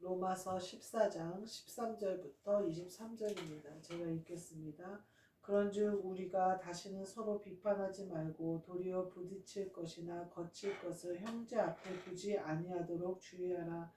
로마서 14장 13절부터 23절입니다. 제가 읽겠습니다. 그런즉 우리가 다시는 서로 비판하지 말고 도리어 부딪힐 것이나 거칠 것을 형제 앞에 두지 아니하도록 주의하라.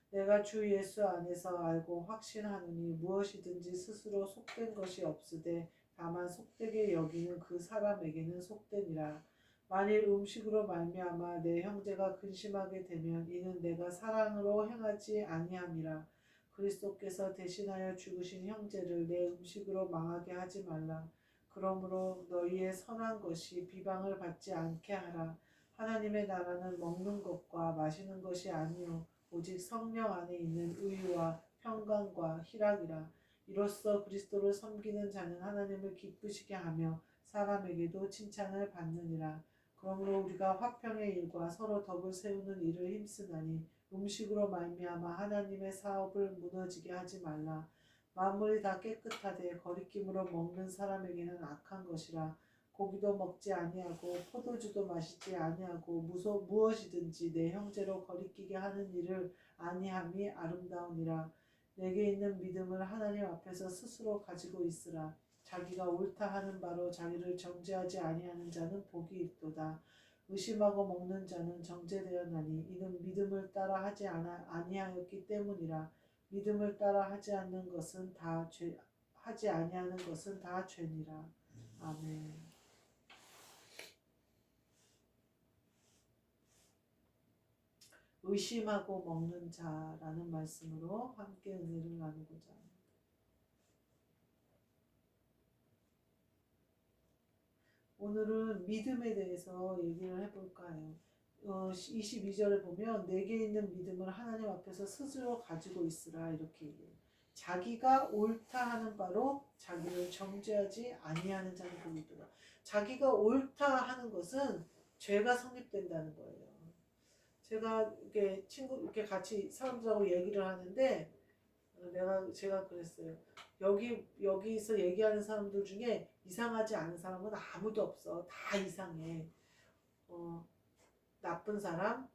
내가 주 예수 안에서 알고 확신하노니 무엇이든지 스스로 속된 것이 없으되 다만 속되게 여기는 그 사람에게는 속되니라. 만일 음식으로 말미암아 내 형제가 근심하게 되면 이는 내가 사랑으로 행하지 아니함이라. 그리스도께서 대신하여 죽으신 형제를 내 음식으로 망하게 하지 말라. 그러므로 너희의 선한 것이 비방을 받지 않게 하라. 하나님의 나라는 먹는 것과 마시는 것이 아니요 오직 성령 안에 있는 의와 평강과 희락이라. 이로써 그리스도를 섬기는 자는 하나님을 기쁘시게 하며 사람에게도 칭찬을 받느니라. 그러므로 우리가 화평의 일과 서로 덕을 세우는 일을 힘쓰나니 음식으로 말미암아 하나님의 사업을 무너지게 하지 말라. 만물이 다 깨끗하되 거리낌으로 먹는 사람에게는 악한 것이라. 고기도 먹지 아니하고 포도주도 마시지 아니하고 무엇이든지 내 형제로 거리끼게 하는 일을 아니함이 아름다우니라. 내게 있는 믿음을 하나님 앞에서 스스로 가지고 있으라. 자기가 옳다 하는 바로 자기를 정죄하지 아니하는 자는 복이 있도다. 의심하고 먹는 자는 정죄되었나니 이는 믿음을 따라 하지 아니하였기 때문이라. 믿음을 따라 하지 않는 것은 다 하지 아니하는 것은 다 죄니라. 아멘. 의심하고 먹는 자라는 말씀으로 함께 은혜를 나누고자 합니다. 오늘은 믿음에 대해서 얘기를 해볼까 해요. 22절에 보면 내게 있는 믿음을 하나님 앞에서 스스로 가지고 있으라 이렇게 얘기해요. 자기가 옳다 하는 바로 자기를 정죄하지 아니하는 자는 복이 있도다. 자기가 옳다 하는 것은 죄가 성립된다는 거예요. 제가 이렇게 같이 사람들하고 얘기를 하는데 제가 그랬어요. 여기서 얘기하는 사람들 중에 이상하지 않은 사람은 아무도 없어. 다 이상해. 나쁜 사람,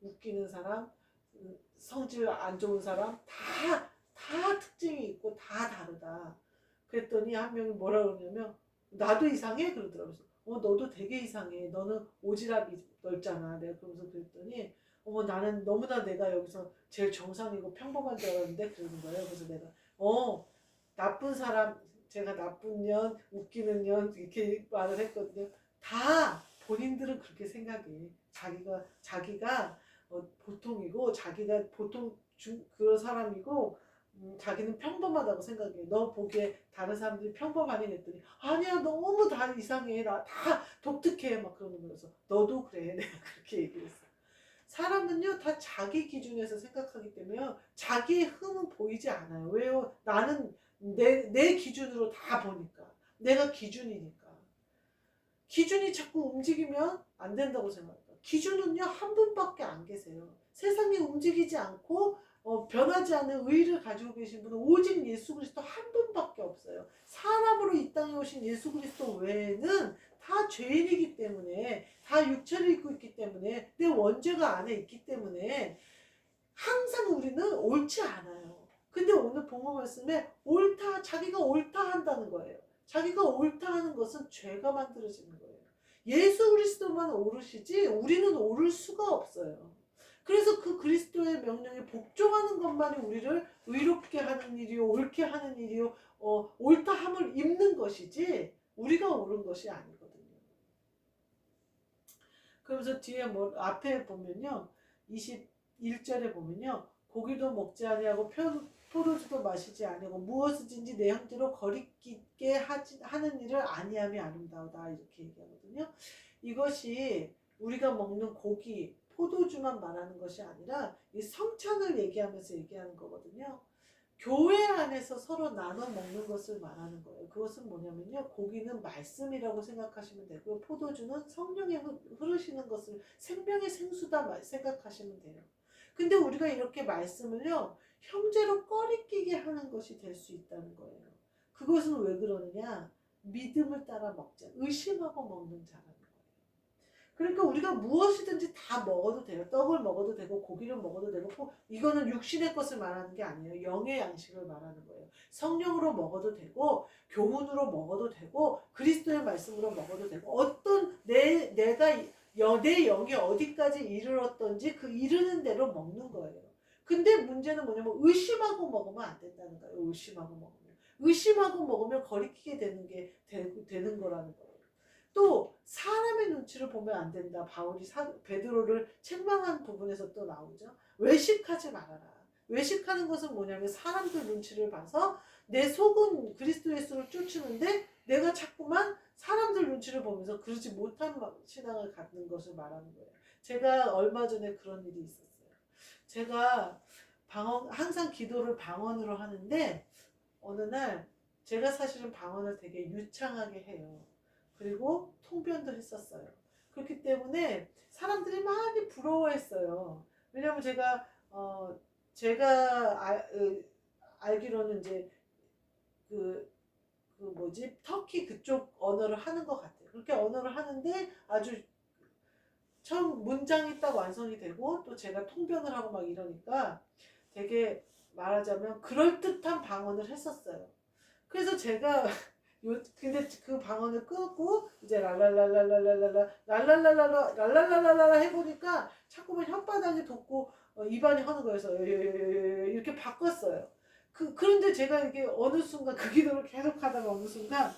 웃기는 사람, 성질 안 좋은 사람 다 특징이 있고 다 다르다. 그랬더니 한 명이 뭐라 그러냐면 나도 이상해? 그러더라고요. 너도 되게 이상해. 너는 오지랖이 넓잖아. 내가 그러면서 그랬더니 나는 너무나 내가 여기서 제일 정상이고 평범한 줄 알았는데 그러는 거예요. 그래서 내가 나쁜 사람, 제가 나쁜 년, 웃기는 년 이렇게 말을 했거든요. 다 본인들은 그렇게 생각해. 자기가 보통이고 자기가 보통 그런 사람이고 자기는 평범하다고 생각해. 너 보기에 다른 사람들이 평범하니 했더니 아니야 너무 다 이상해. 나 다 독특해 막 그러는 거여서 너도 그래. 내가 그렇게 얘기했어. 사람은요 다 자기 기준에서 생각하기 때문에 자기의 흠은 보이지 않아요. 왜요? 나는 내 기준으로 다 보니까. 내가 기준이니까. 기준이 자꾸 움직이면 안 된다고 생각해요. 기준은요 한 분밖에 안 계세요. 세상이 움직이지 않고 변하지 않는 의의를 가지고 계신 분은 오직 예수 그리스도 한 분밖에 없어요. 사람으로 이 땅에 오신 예수 그리스도 외에는 다 죄인이기 때문에 다 육체를 입고 있기 때문에 내 원죄가 안에 있기 때문에 항상 우리는 옳지 않아요. 근데 오늘 본문 말씀에 자기가 옳다 한다는 거예요. 자기가 옳다 하는 것은 죄가 만들어지는 거예요. 예수 그리스도만 옳으시지 우리는 옳을 수가 없어요. 그래서 그 그리스도의 명령에 복종하는 것만이 우리를 의롭게 하는 일이요 옳게 하는 일이요 옳다함을 입는 것이지 우리가 옳은 것이 아니거든요. 그러면서 뒤에 앞에 보면요 21절에 보면요 고기도 먹지 아니하고 포도주도 마시지 아니하고 무엇이든지 내 형제로 거리끼게 하는 일을 아니함이 아름다우다 이렇게 얘기하거든요. 이것이 우리가 먹는 고기, 포도주만 말하는 것이 아니라 이 성찬을 얘기하면서 얘기하는 거거든요. 교회 안에서 서로 나눠 먹는 것을 말하는 거예요. 그것은 뭐냐면요. 고기는 말씀이라고 생각하시면 되고 포도주는 성령의 흐르시는 것을 생명의 생수다 생각하시면 돼요. 근데 우리가 이렇게 말씀을요. 형제로 꺼리끼게 하는 것이 될 수 있다는 거예요. 그것은 왜 그러느냐? 믿음을 따라 먹자. 의심하고 먹는 자라는 거예요. 그러니까 우리가 무엇이든지 다 먹어도 돼요. 떡을 먹어도 되고 고기를 먹어도 되고 이거는 육신의 것을 말하는 게 아니에요. 영의 양식을 말하는 거예요. 성령으로 먹어도 되고 교훈으로 먹어도 되고 그리스도의 말씀으로 먹어도 되고 어떤 내가 내 영이 어디까지 이르렀던지 그 이르는 대로 먹는 거예요. 근데 문제는 뭐냐면 의심하고 먹으면 안 된다는 거예요. 의심하고 먹으면 거리끼게 되는 거라는 거예요. 또 사람의 눈치를 보면 안 된다. 바울이 베드로를 책망한 부분에서 또 나오죠. 외식하지 말아라. 외식하는 것은 뭐냐면 사람들 눈치를 봐서 내 속은 그리스도 예수를 쫓으는데 내가 자꾸만 사람들 눈치를 보면서 그러지 못한 신앙을 갖는 것을 말하는 거예요. 제가 얼마 전에 그런 일이 있었어요. 제가 항상 기도를 방언으로 하는데 어느 날 제가 사실은 방언을 되게 유창하게 해요. 그리고 통변도 했었어요. 그렇기 때문에 사람들이 많이 부러워했어요. 왜냐면 제가 알기로는 이제 터키 그쪽 언어를 하는 것 같아요. 그렇게 언어를 하는데 아주 처음 문장이 딱 완성이 되고 또 제가 통변을 하고 막 이러니까 되게 말하자면 그럴듯한 방언을 했었어요. 그래서 제가 근데 그 방언을 끊고 이제 랄랄랄랄랄랄랄라 해보니까 자꾸만 혓바닥이 돋고 입안이 하는 거여서 이렇게 바꿨어요. 그런데 제가 이게 어느 순간 그 기도를 계속 하다가 어느 순간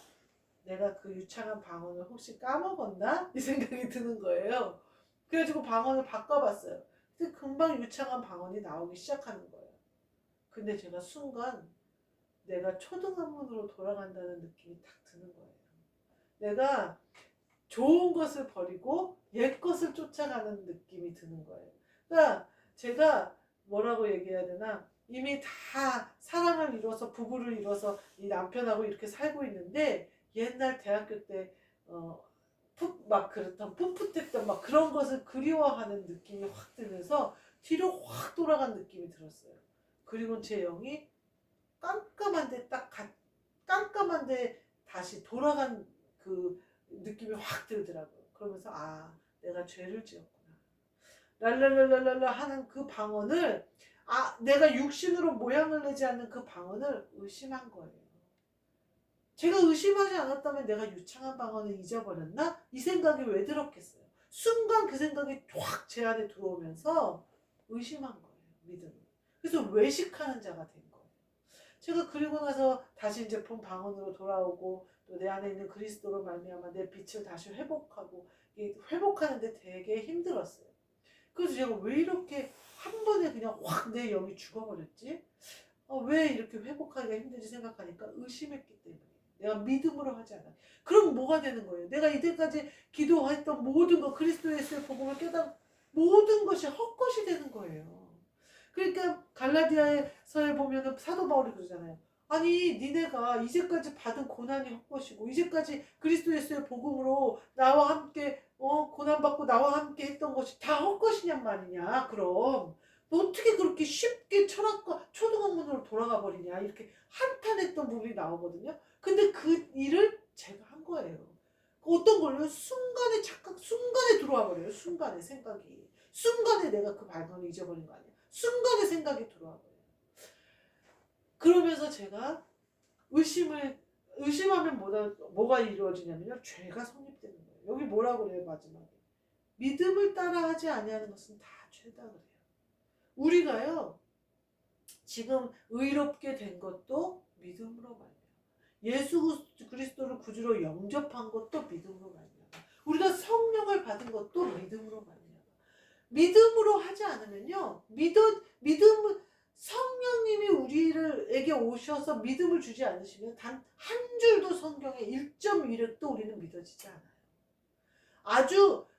내가 그 유창한 방언을 혹시 까먹었나? 이 생각이 드는 거예요. 그래가지고 방언을 바꿔봤어요. 근데 금방 유창한 방언이 나오기 시작하는 거예요. 근데 제가 순간 내가 초등학문으로 돌아간다는 느낌이 딱 드는 거예요. 내가 좋은 것을 버리고 옛 것을 쫓아가는 느낌이 드는 거예요. 그러니까 제가 뭐라고 얘기해야 되나? 이미 다 사랑을 이뤄서 부부를 이뤄서 이 남편하고 이렇게 살고 있는데 옛날 대학교 때 막 그랬던 풋풋했던 막 그런 것을 그리워하는 느낌이 확 들면서 뒤로 확 돌아간 느낌이 들었어요. 그리고 제 영이 깜깜한데 다시 돌아간 그 느낌이 확 들더라고요. 그러면서 내가 죄를 지었구나. 랄랄랄랄랄라 하는 그 방언을 내가 육신으로 모양을 내지 않는 그 방언을 의심한 거예요. 제가 의심하지 않았다면 내가 유창한 방언을 잊어버렸나? 이 생각이 왜 들었겠어요? 순간 그 생각이 확 제 안에 들어오면서 의심한 거예요. 믿음을. 그래서 외식하는 자가 된 거예요. 제가 그리고 나서 다시 이제 본 방언으로 돌아오고 또 내 안에 있는 그리스도로 말미암아 내 빛을 다시 회복하고 회복하는데 되게 힘들었어요. 그래서 제가 왜 이렇게 한 번에 그냥 확 내 영이 죽어버렸지? 왜 이렇게 회복하기가 힘든지 생각하니까 의심했기 때문에. 내가 믿음으로 하지 않아. 그럼 뭐가 되는 거예요? 내가 이때까지 기도했던 모든 거 그리스도 예수의 복음을 모든 것이 헛것이 되는 거예요. 그러니까 갈라디아서에 보면은 사도 바울이 그러잖아요. 아니 니네가 이제까지 받은 고난이 헛것이고 이제까지 그리스도 예수의 복음으로 나와 함께 고난받고 나와 함께 했던 것이 다 헛것이냔 말이냐. 그럼 어떻게 그렇게 쉽게 철학과 초등학문으로 돌아가 버리냐. 이렇게 한탄했던 부분이 나오거든요. 근데 그 일을 제가 한 거예요. 어떤 걸요? 순간에 들어와 버려요. 순간에 생각이. 순간에 내가 그 발견을 잊어버린 거 아니에요. 순간에 생각이 들어와 버려요. 그러면서 제가 의심하면 뭐가 이루어지냐면요. 죄가 성립되는 거예요. 여기 뭐라고 그래요, 마지막에. 믿음을 따라 하지 아니하는 것은 다 죄다 그래요. 우리가요, 지금 의롭게 된 것도 믿음으로 말이에요. 예수 그리스도를 구주로 영접한 것도 믿음으로 말이에요. 우리가 성령을 받은 것도 믿음으로 말이에요. 믿음으로 하지 않으면요, 성령님이 우리에게 오셔서 믿음을 주지 않으시면 단 한 줄도 성경의 1.1획도 우리는 믿어지지 않아요.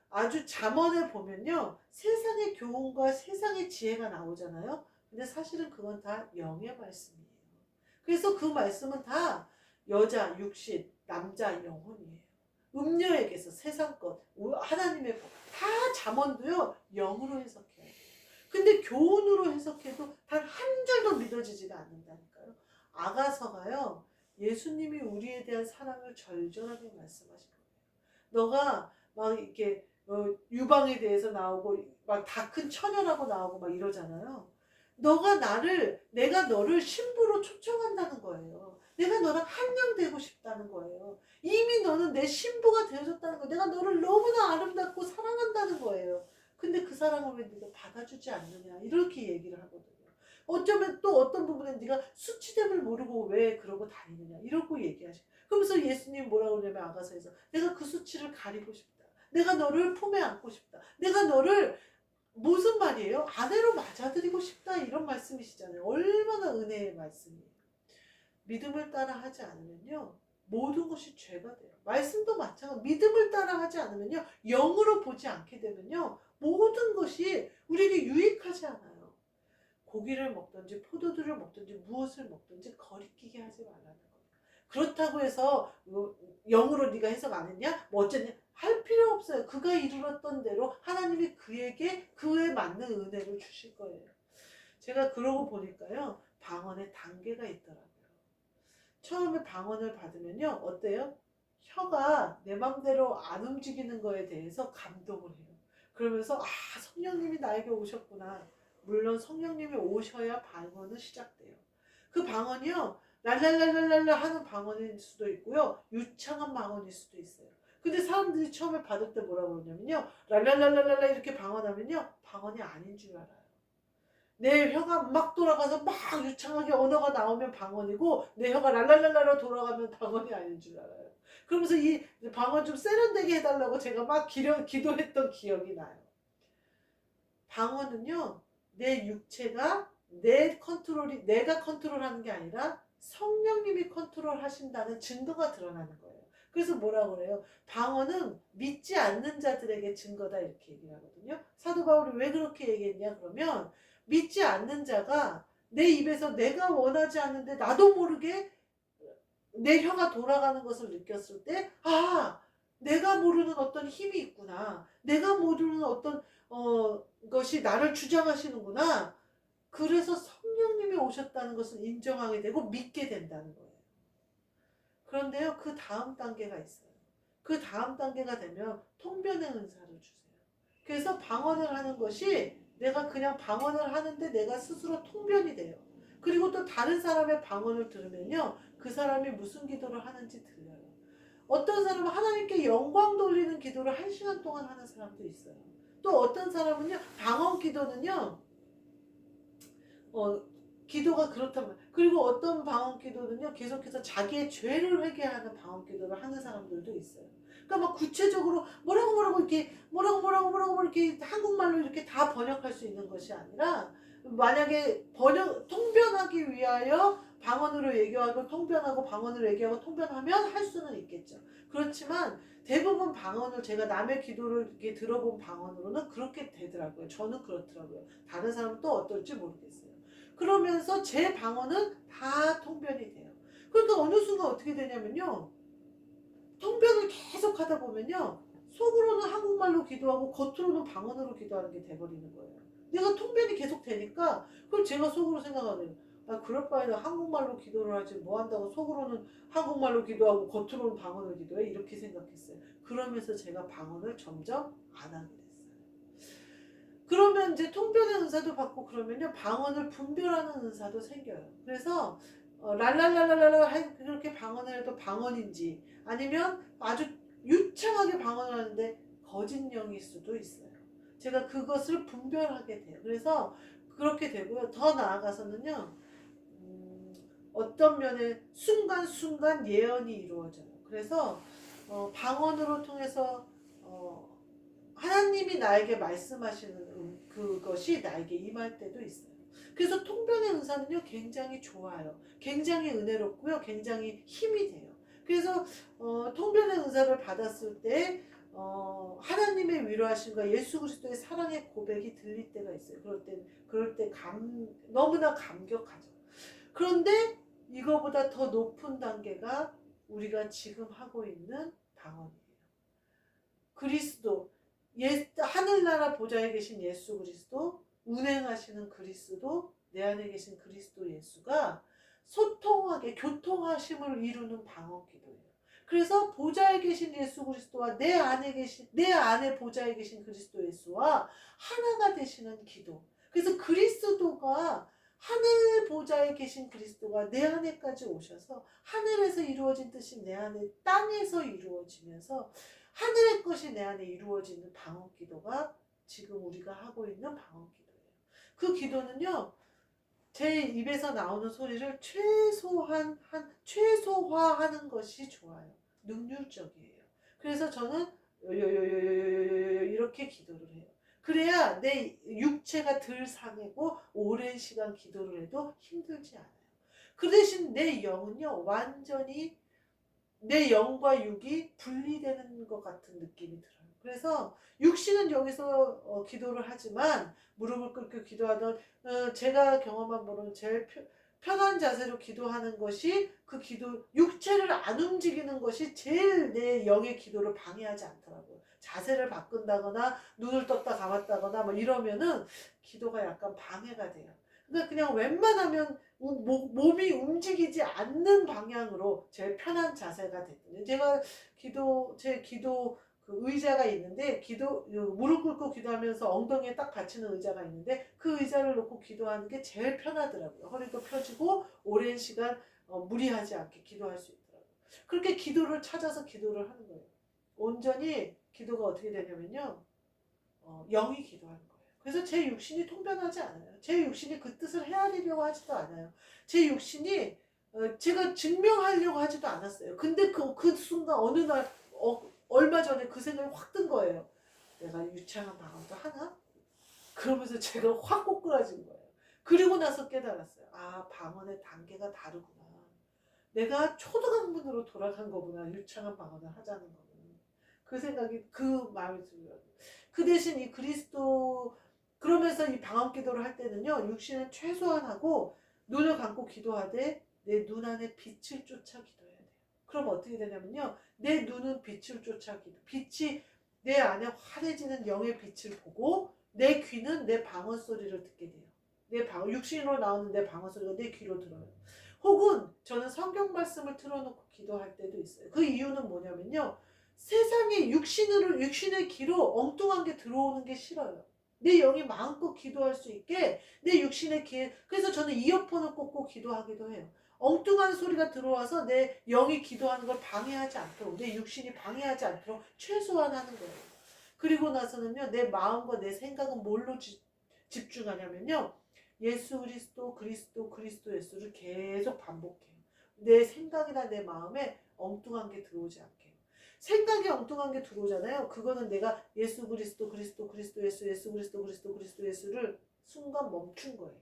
아주 잠언에 보면요, 세상의 교훈과 세상의 지혜가 나오잖아요. 근데 사실은 그건 다 영의 말씀이에요. 그래서 그 말씀은 다 여자, 육신, 남자, 영혼이에요. 음녀에게서 세상 것, 하나님의 것, 다 잠언도요, 영으로 해석해요. 근데 교훈으로 해석해도 단 한 줄도 믿어지지가 않는다니까요. 아가서가요, 예수님이 우리에 대한 사랑을 절절하게 말씀하신 거예요. 너가 막 이렇게 유방에 대해서 나오고 막 다 큰 처녀라고 나오고 막 이러잖아요. 내가 너를 신부로 초청한다는 거예요. 내가 너랑 한양되고 싶다는 거예요. 이미 너는 내 신부가 되어줬다는 거예요. 내가 너를 너무나 아름답고 사랑한다는 거예요. 근데 그 사랑을 왜 네가 받아주지 않느냐 이렇게 얘기를 하거든요. 어쩌면 또 어떤 부분에 네가 수치됨을 모르고 왜 그러고 다니느냐 이러고 얘기하시고, 그러면서 예수님 뭐라고 그러냐면 아가서에서 내가 그 수치를 가리고 싶다. 내가 너를 품에 안고 싶다. 내가 너를 무슨 말이에요? 아내로 맞아들이고 싶다 이런 말씀이시잖아요. 얼마나 은혜의 말씀이에요. 믿음을 따라 하지 않으면요 모든 것이 죄가 돼요. 말씀도 마찬가지. 믿음을 따라 하지 않으면요 영으로 보지 않게 되면요 모든 것이 우리에게 유익하지 않아요. 고기를 먹든지 포도주를 먹든지 무엇을 먹든지 거리끼게 하지 말라는 거예요. 그렇다고 해서 영으로 네가 해석 안 했냐? 뭐 어쨌냐? 할 필요 없어요. 그가 이루었던 대로 하나님이 그에게 그에 맞는 은혜를 주실 거예요. 제가 그러고 보니까요 방언에 단계가 있더라고요. 처음에 방언을 받으면요 어때요? 혀가 내 맘대로 안 움직이는 거에 대해서 감동을 해요. 그러면서 성령님이 나에게 오셨구나. 물론 성령님이 오셔야 방언은 시작돼요. 그 방언이요 랄랄랄랄랄라 하는 방언일 수도 있고요 유창한 방언일 수도 있어요. 근데 사람들이 처음에 받을 때 뭐라고 그러냐면요 랄랄랄랄랄라 이렇게 방언하면요 방언이 아닌 줄 알아요. 내 혀가 막 돌아가서 막 유창하게 언어가 나오면 방언이고 내 혀가 랄랄랄라로 돌아가면 방언이 아닌 줄 알아요. 그러면서 이 방언 좀 세련되게 해달라고 제가 막 기도했던 기억이 나요. 방언은요 내 육체가 내가 컨트롤하는 게 아니라 성령님이 컨트롤하신다는 증거가 드러나는 거예요. 그래서 뭐라고 그래요? 방언은 믿지 않는 자들에게 증거다 이렇게 얘기를 하거든요. 사도 바울이 왜 그렇게 얘기했냐 그러면 믿지 않는 자가 내 입에서 내가 원하지 않는데 나도 모르게 내 혀가 돌아가는 것을 느꼈을 때 내가 모르는 어떤 힘이 있구나. 내가 모르는 어떤 것이 나를 주장하시는구나. 그래서 성령님이 오셨다는 것을 인정하게 되고 믿게 된다는 거예요. 그런데요 그 다음 단계가 있어요. 그 다음 단계가 되면 통변의 은사를 주세요. 그래서 방언을 하는 것이 내가 그냥 방언을 하는데 내가 스스로 통변이 돼요. 그리고 또 다른 사람의 방언을 들으면요 그 사람이 무슨 기도를 하는지 들려요. 어떤 사람은 하나님께 영광 돌리는 기도를 1시간 동안 하는 사람도 있어요. 또 어떤 사람은요 방언 기도는요 기도가 그렇다면, 그리고 어떤 방언 기도는요 계속해서 자기의 죄를 회개하는 방언 기도를 하는 사람들도 있어요. 그러니까 막 구체적으로 뭐라고 이렇게 한국말로 이렇게 다 번역할 수 있는 것이 아니라 만약에 통변하기 위하여 방언으로 얘기하고 통변하고 방언으로 얘기하고 통변하면 할 수는 있겠죠. 그렇지만 대부분 방언을 제가 남의 기도를 이렇게 들어본 방언으로는 그렇게 되더라고요. 저는 그렇더라고요. 다른 사람은 또 어떨지 모르겠어요. 그러면서 제 방언은 다 통변이 돼요. 그러니까 어느 순간 어떻게 되냐면요 통변을 계속 하다 보면요 속으로는 한국말로 기도하고 겉으로는 방언으로 기도하는 게 돼버리는 거예요. 내가 통변이 계속 되니까 그럼 제가 속으로 생각하네요. 그럴 바에는 한국말로 기도를 하지 뭐 한다고 속으로는 한국말로 기도하고 겉으로는 방언을 기도해 이렇게 생각했어요. 그러면서 제가 방언을 점점 안 하게 됐어요. 그러면 이제 통변의 은사도 받고 그러면요 방언을 분별하는 은사도 생겨요. 그래서 랄랄랄랄랄라 그렇게 방언을 해도 방언인지 아니면 아주 유창하게 방언을 하는데 거짓 영일 수도 있어요. 제가 그것을 분별하게 돼요. 그래서 그렇게 되고요. 더 나아가서는요 어떤 면에 순간순간 예언이 이루어져요. 그래서 방언으로 통해서 하나님이 나에게 말씀하시는 그것이 나에게 임할 때도 있어요. 그래서 통변의 은사는요 굉장히 좋아요. 굉장히 은혜롭고요. 굉장히 힘이 돼요. 그래서 통변의 은사를 받았을 때 하나님의 위로하심과 예수 그리스도의 사랑의 고백이 들릴 때가 있어요. 그럴 때 너무나 감격하죠. 그런데 이거보다 더 높은 단계가 우리가 지금 하고 있는 방언이에요. 그리스도, 하늘나라 보좌에 계신 예수 그리스도, 운행하시는 그리스도, 내 안에 계신 그리스도 예수가 소통하게 교통하심을 이루는 방언 기도예요. 그래서 보좌에 계신 예수 그리스도와 내 안에 보좌에 계신 그리스도 예수와 하나가 되시는 기도. 그래서 그리스도가 하늘 보좌에 계신 그리스도가 내 안에까지 오셔서 하늘에서 이루어진 뜻이 내 안에 땅에서 이루어지면서 하늘의 것이 내 안에 이루어지는 방언 기도가 지금 우리가 하고 있는 방언 기도예요. 그 기도는요, 제 입에서 나오는 소리를 최소화하는 것이 좋아요. 능률적이에요. 그래서 저는 이렇게 기도를 해요. 그래야 내 육체가 덜 상하고 오랜 시간 기도를 해도 힘들지 않아요. 그 대신 내 영은요, 완전히 내 영과 육이 분리되는 것 같은 느낌이 들어요. 그래서 육신은 여기서 기도를 하지만 무릎을 꿇고 기도하던 제가 경험한 바로는 제일 편한 자세로 기도하는 것이 그 기도, 육체를 안 움직이는 것이 제일 내 영의 기도를 방해하지 않더라고요. 자세를 바꾼다거나 눈을 떴다 감았다거나 뭐 이러면은 기도가 약간 방해가 돼요. 그러니까 그냥 웬만하면 몸이 움직이지 않는 방향으로 제일 편한 자세가 됐거든요. 제 기도 그 의자가 있는데 무릎 꿇고 기도하면서 엉덩이에 딱 받치는 의자가 있는데 그 의자를 놓고 기도하는 게 제일 편하더라고요. 허리도 펴지고 오랜 시간 무리하지 않게 기도할 수 있더라고요. 그렇게 기도를 찾아서 기도를 하는 거예요. 온전히 기도가 어떻게 되냐면요, 영이 기도하는 거예요. 그래서 제 육신이 통변하지 않아요. 제 육신이 그 뜻을 헤아리려고 하지도 않아요. 제 육신이 제가 증명하려고 하지도 않았어요. 근데 그 순간 어느 날 얼마 전에 그 생각이 확 든 거예요. 내가 유창한 방언도 하나? 그러면서 제가 확 꼬꾸라진 거예요. 그리고 나서 깨달았어요. 아, 방언의 단계가 다르구나. 내가 초등학문으로 돌아간 거구나. 유창한 방언을 하자는 거는. 그 생각이, 그 마음이 들어요. 그 대신 이 그리스도, 그러면서 이 방언 기도를 할 때는요, 육신은 최소한 하고 눈을 감고 기도하되 내 눈 안에 빛을 쫓아 기도해야 돼요. 그럼 어떻게 되냐면요, 내 눈은 빛을 쫓아 빛이 내 안에 환해지는 영의 빛을 보고 내 귀는 내 방언 소리를 듣게 돼요. 육신으로 나오는 내 방언 소리가 내 귀로 들어요. 혹은 저는 성경 말씀을 틀어놓고 기도할 때도 있어요. 그 이유는 뭐냐면요, 세상에 육신의 귀로 엉뚱한 게 들어오는 게 싫어요. 내 영이 마음껏 기도할 수 있게 내 육신의 귀에, 그래서 저는 이어폰을 꽂고 기도하기도 해요. 엉뚱한 소리가 들어와서 내 영이 기도하는 걸 방해하지 않도록, 내 육신이 방해하지 않도록 최소한 하는 거예요. 그리고 나서는요, 내 마음과 내 생각은 뭘로 집중하냐면요, 예수 그리스도 예수를 계속 반복해요. 내 생각이나 내 마음에 엉뚱한 게 들어오지 않게. 생각이 엉뚱한 게 들어오잖아요. 그거는 내가 예수 그리스도 예수, 예수 그리스도 예수를 순간 멈춘 거예요.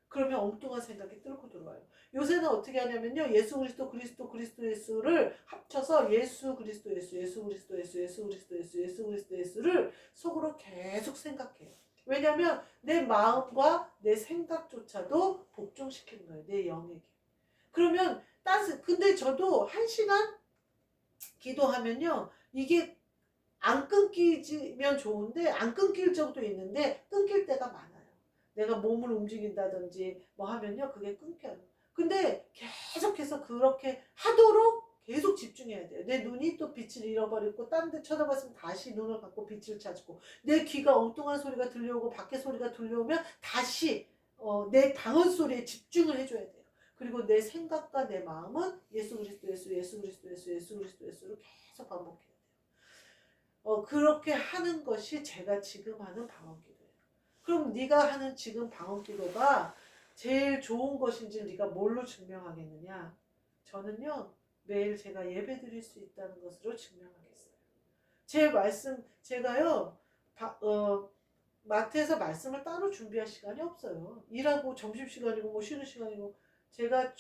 그러면 엉뚱한 생각이 뚫고 들어와요. 요새는 어떻게 하냐면요, 예수 그리스도 예수를 합쳐서 예수 그리스도 예수, 예수 그리스도 예수, 예수 그리스도 예수, 예수 그리스도 예수를 속으로 계속 생각해요. 왜냐면 내 마음과 내 생각조차도 복종시키는 거예요, 내 영에게. 그러면 근데 저도 1시간 기도하면요, 이게 안 끊기면 좋은데 안 끊길 적도 있는데 끊길 때가 많아요. 내가 몸을 움직인다든지 뭐 하면요, 그게 끊겨요. 근데 계속해서 그렇게 하도록 계속 집중해야 돼요. 내 눈이 또 빛을 잃어버리고 딴 데 쳐다봤으면 다시 눈을 감고 빛을 찾고, 내 귀가 엉뚱한 소리가 들려오고 밖에 소리가 들려오면 다시 내 방언 소리에 집중을 해줘야 돼요. 그리고 내 생각과 내 마음은 예수 그리스도 예수, 예수 그리스도 예수, 예수 그리스도 예수를 계속 반복해야 돼요. 그렇게 하는 것이 제가 지금 하는 방언 기도예요. 그럼 네가 하는 지금 방언 기도가 제일 좋은 것인지 네가 뭘로 증명하겠느냐? 저는요, 매일 제가 예배 드릴 수 있다는 것으로 증명하겠어요. 제가요, 마트에서 말씀을 따로 준비할 시간이 없어요. 일하고 점심시간이고 뭐 쉬는 시간이고, 제가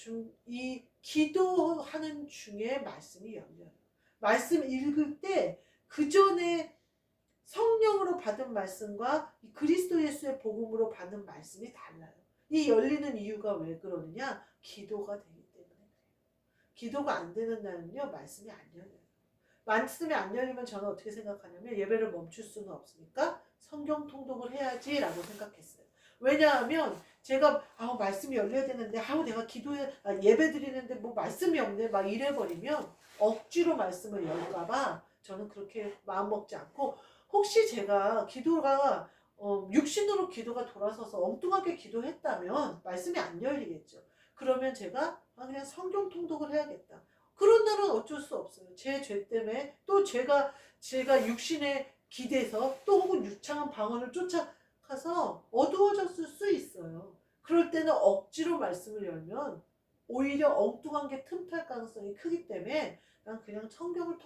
이 기도하는 중에 말씀이 열려요. 말씀 읽을 때 그 전에 성령으로 받은 말씀과 그리스도 예수의 복음으로 받는 말씀이 달라요. 이 열리는 이유가 왜 그러느냐? 기도가 되기 때문에 그래요. 기도가 안 되는 날은요, 말씀이 안 열려요. 말씀이 안 열리면 저는 어떻게 생각하냐면, 예배를 멈출 수는 없으니까 성경 통독을 해야지라고 생각했어요. 왜냐하면 제가 말씀이 열려야 되는데 내가 예배 드리는데 뭐 말씀이 없네 막 이래버리면 억지로 말씀을 열까봐 저는 그렇게 마음 먹지 않고, 혹시 제가 기도가 육신으로 기도가 돌아서서 엉뚱하게 기도했다면 말씀이 안 열리겠죠. 그러면 제가 그냥 성경 통독을 해야겠다. 그런 날은 어쩔 수 없어요. 제 죄 때문에 또 제가 육신에 기대서 또 혹은 유창한 방언을 쫓아가서 어두워졌을 수 있어요. 그럴 때는 억지로 말씀을 열면 오히려 엉뚱한 게 틈탈 가능성이 크기 때문에 난 그냥 성경을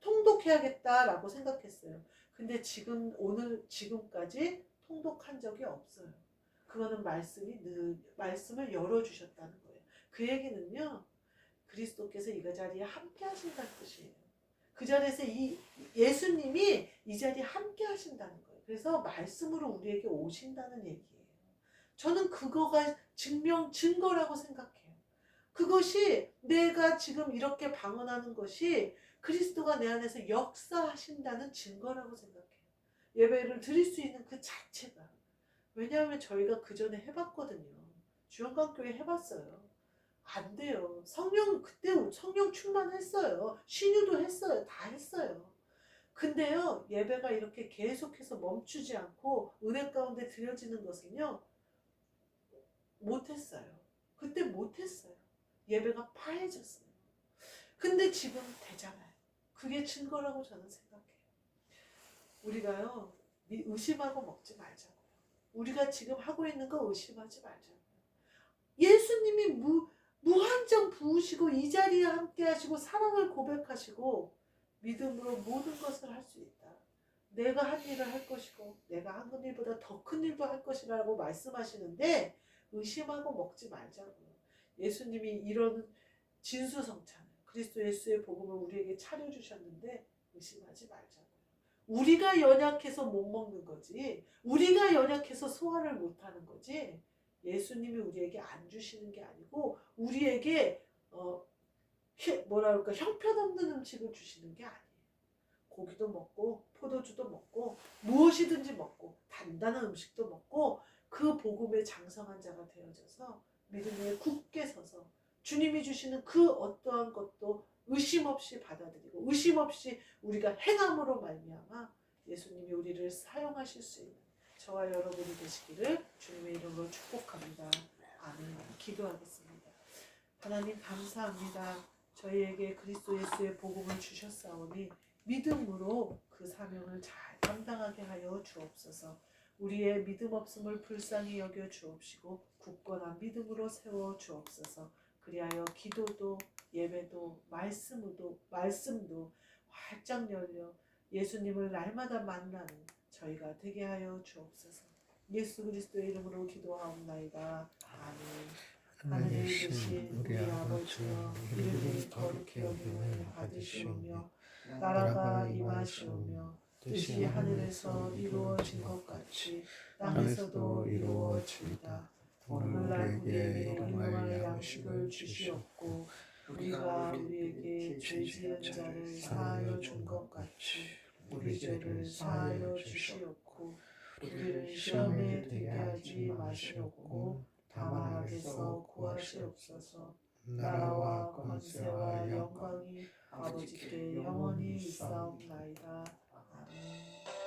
통독해야겠다라고 생각했어요. 근데 지금까지 통독한 적이 없어요. 그거는 말씀을 열어주셨다는 거예요. 그 얘기는요, 그리스도께서 이 자리에 함께 하신다는 뜻이에요. 그 자리에서 예수님이 이 자리에 함께 하신다는 거예요. 그래서 말씀으로 우리에게 오신다는 얘기예요. 저는 그거가 증거라고 생각해요. 그것이 내가 지금 이렇게 방언하는 것이 그리스도가 내 안에서 역사하신다는 증거라고 생각해요. 예배를 드릴 수 있는 그 자체가. 왜냐하면 저희가 그 전에 해봤거든요. 주영광교회 해봤어요. 안 돼요. 그때 성령 충만했어요. 신유도 했어요. 다 했어요. 근데요, 예배가 이렇게 계속해서 멈추지 않고 은혜 가운데 드려지는 것은요, 못했어요. 그때 못했어요. 예배가 파해졌어요. 근데 지금 되잖아요. 그게 증거라고 저는 생각해요. 우리가요, 의심하고 먹지 말자고요. 우리가 지금 하고 있는 거 의심하지 말자고요. 예수님이 무한정 부으시고 이 자리에 함께 하시고 사랑을 고백하시고 믿음으로 모든 것을 할 수 있다. 내가 한 일을 할 것이고 내가 한 일보다 더 큰 일도 할 것이라고 말씀하시는데 의심하고 먹지 말자고요. 예수님이 이런 진수성찬 그리스도 예수의 복음을 우리에게 차려주셨는데 의심하지 말자고요. 우리가 연약해서 못 먹는 거지, 우리가 연약해서 소화를 못하는 거지, 예수님이 우리에게 안 주시는 게 아니고 우리에게 형편없는 음식을 주시는 게 아니에요. 고기도 먹고 포도주도 먹고 무엇이든지 먹고 단단한 음식도 먹고 그 복음에 장성한 자가 되어져서 믿음에 굳게 서서 주님이 주시는 그 어떠한 것도 의심 없이 받아들이고 의심 없이 우리가 행함으로 말미암아 예수님이 우리를 사용하실 수 있는 저와 여러분이 되시기를 주님의 이름으로 축복합니다. 아멘. 기도하겠습니다. 하나님 감사합니다. 저희에게 그리스도 예수의 복음을 주셨사오니 믿음으로 그 사명을 잘 감당하게 하여 주옵소서. 우리의 믿음 없음을 불쌍히 여겨 주옵시고 굳건한 믿음으로 세워 주옵소서. 그리하여 기도도 예배도 말씀도 활짝 열려 예수님을 날마다 만나는 저희가 되게 하여 주옵소서. 예수 그리스도의 이름으로 기도하옵나이다. 아멘. 하늘에 계신 우리 아버지여, 이름이 거룩히 여김을 받으시오며 나라가 임하시오며 뜻이 하늘에서 이루어진 것 같이 땅에서도 이루어지이다. 오늘날 우리에게 일용할 양식을 주시옵고 우리가 우리에게 죄 지은 자를 사하여 준 것 같이 우리 죄를 사하여 주시옵고 우리를 시험에 들게 하지 마시옵고 다만 악에서 구하시옵소서. 나라와 권세와 영광이 아버지께 영원히 있사옵나이다. 아멘.